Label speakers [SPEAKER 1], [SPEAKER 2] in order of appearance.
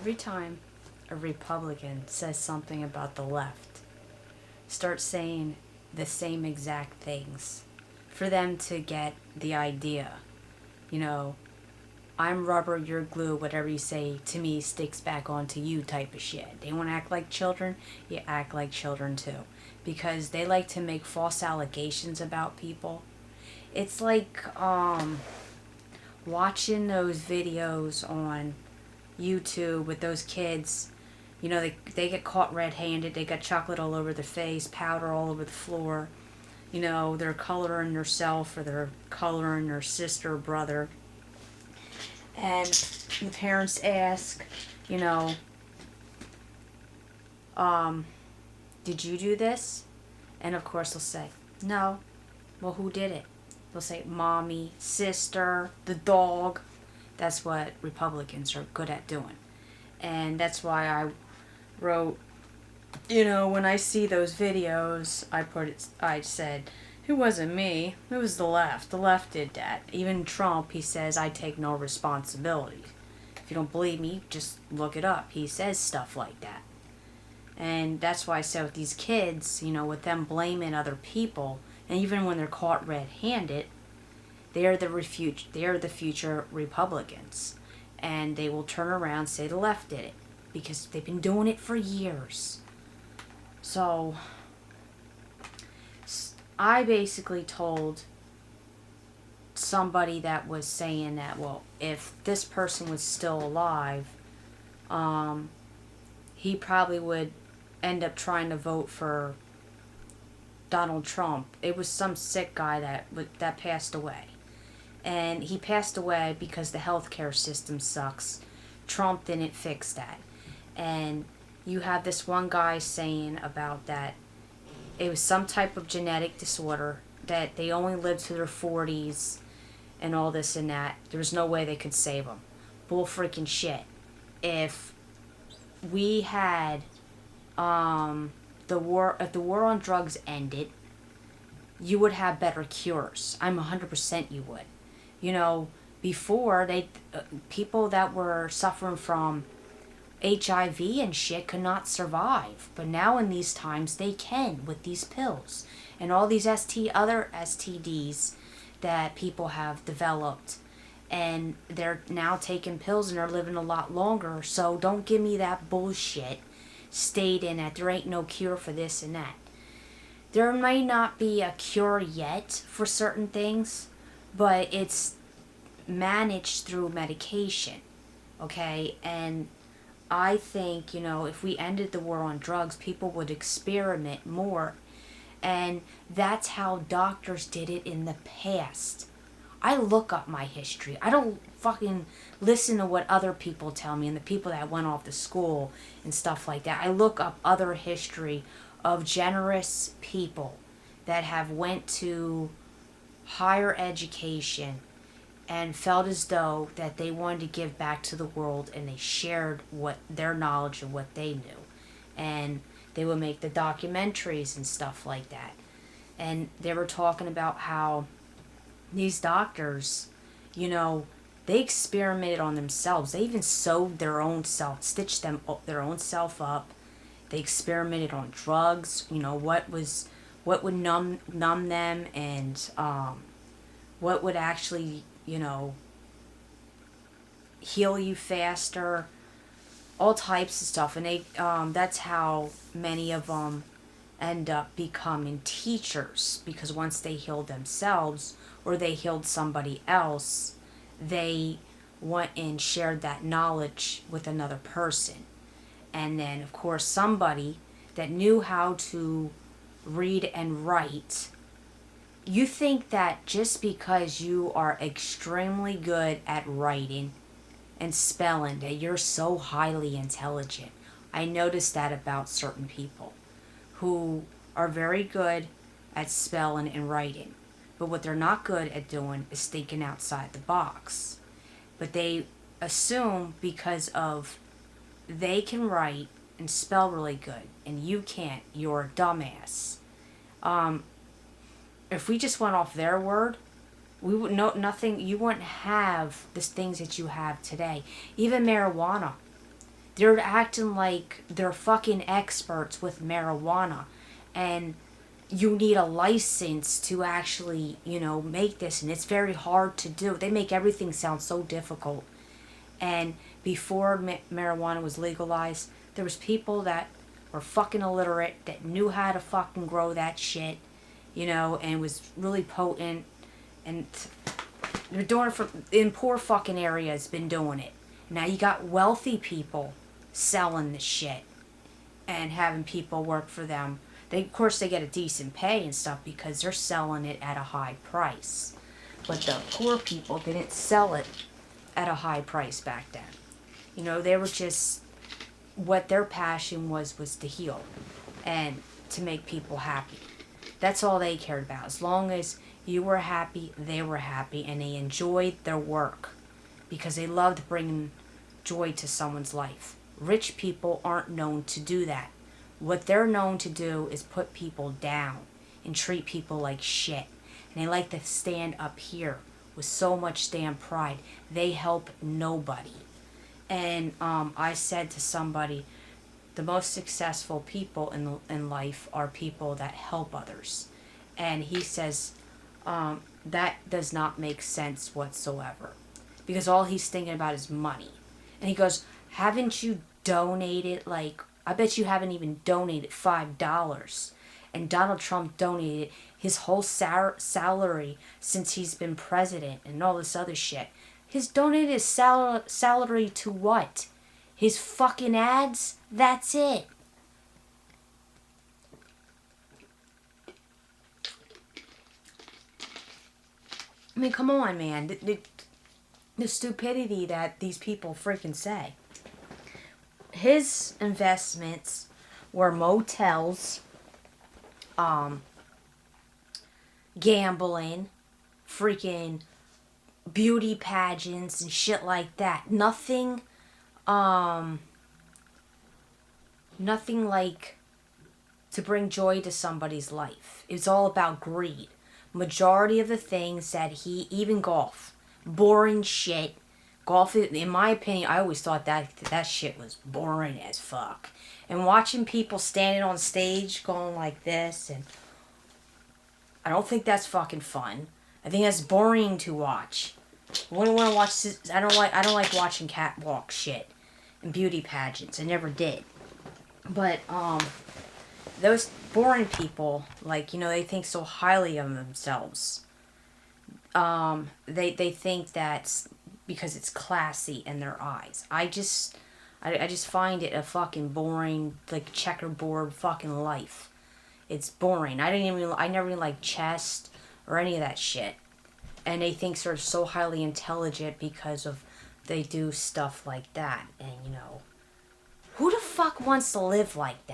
[SPEAKER 1] Every time a Republican says something about the left, start saying the same exact things for them to get the idea. You know, I'm rubber, you're glue, whatever you say to me sticks back onto you type of shit. They want to act like children, you act like children too. Because they like to make false allegations about people. It's like watching those videos on YouTube with those kids. You know, they get caught red-handed. They got chocolate all over their face, powder all over the floor. You know, they're coloring themselves or they're coloring their sister or brother. And the parents ask, you know, did you do this? And of course they'll say, no. Well, who did it? They'll say, mommy, sister, the dog. That's what Republicans are good at doing. And that's why I wrote, you know, when I see those videos, I said, it wasn't me. It was the left. The left did that. Even Trump, he says, I take no responsibility. If you don't believe me, just look it up. He says stuff like that. And that's why I said with these kids, you know, with them blaming other people, and even when they're caught red-handed, they're the future Republicans. And they will turn around and say the left did it. Because they've been doing it for years. So, I basically told somebody that was saying that, well, if this person was still alive, he probably would end up trying to vote for Donald Trump. It was some sick guy that passed away. And he passed away because the healthcare system sucks. Trump didn't fix that. And you have this one guy saying about that it was some type of genetic disorder, that they only lived to their 40s and all this and that. There's no way they could save them. Bull freaking shit. If we had if the war on drugs ended, you would have better cures. I'm 100% you would. You know, before people that were suffering from HIV and shit could not survive. But now in these times they can with these pills. And all these other STDs that people have developed. And they're now taking pills and they're living a lot longer. So don't give me that bullshit stating that there ain't no cure for this and that. There may not be a cure yet for certain things, but it's managed through medication. Okay? And I think, you know, if we ended the war on drugs, people would experiment more. And that's how doctors did it in the past. I look up my history. I don't fucking listen to what other people tell me and the people that went off to school and stuff like that. I look up other history of generous people that have went to higher education and felt as though that they wanted to give back to the world, and they shared what their knowledge of what they knew. And they would make the documentaries and stuff like that. And they were talking about how these doctors, you know, they experimented on themselves. They even sewed their own self, stitched their own self up. They experimented on drugs, you know, what would numb them, and what would actually, you know, heal you faster, all types of stuff. And they that's how many of them end up becoming teachers, because once they healed themselves or they healed somebody else, they went and shared that knowledge with another person. And then of course somebody that knew how to read and write. You think that just because you are extremely good at writing and spelling that you're so highly intelligent. I noticed that about certain people who are very good at spelling and writing. But what they're not good at doing is thinking outside the box. But they assume because of they can write and spell really good and you can't, you're a dumbass. If we just went off their word, we would know nothing. You wouldn't have the things that you have today. Even marijuana. They're acting like they're fucking experts with marijuana. And you need a license to actually, make this. And it's very hard to do. They make everything sound so difficult. And before marijuana was legalized, there was people that were fucking illiterate that knew how to fucking grow that shit, and was really potent. And they're doing it in poor fucking areas, been doing it. Now you got wealthy people selling the shit and having people work for them. Of course, they get a decent pay and stuff because they're selling it at a high price. But the poor people didn't sell it at a high price back then. They were just, what their passion was to heal and to make people happy. That's all they cared about. As long as you were happy, they were happy, and they enjoyed their work because they loved bringing joy to someone's life. Rich people aren't known to do that. What they're known to do is put people down and treat people like shit. And they like to stand up here with so much damn pride. They help nobody. And I said to somebody, the most successful people in life are people that help others. And he says, that does not make sense whatsoever. Because all he's thinking about is money. And he goes, haven't you donated, I bet you haven't even donated $5. And Donald Trump donated his whole salary since he's been president and all this other shit. He's donated his salary to what? His fucking ads? That's it. I mean, come on, man. The stupidity that these people freaking say. His investments were motels, gambling, freaking beauty pageants and shit like that. Nothing like to bring joy to somebody's life. It's all about greed. Majority of the things that even golf, boring shit. Golf, in my opinion, I always thought that shit was boring as fuck. And watching people standing on stage going like this, and I don't think that's fucking fun. I think that's boring to watch. I wouldn't want to watch this. I don't like watching catwalk shit and beauty pageants. I never did. But those boring people, they think so highly of themselves. They think that's because it's classy in their eyes. I just find it a fucking boring, checkerboard fucking life. It's boring. I never even liked chess or any of that shit. And they think they're so highly intelligent because they do stuff like that. And who the fuck wants to live like that?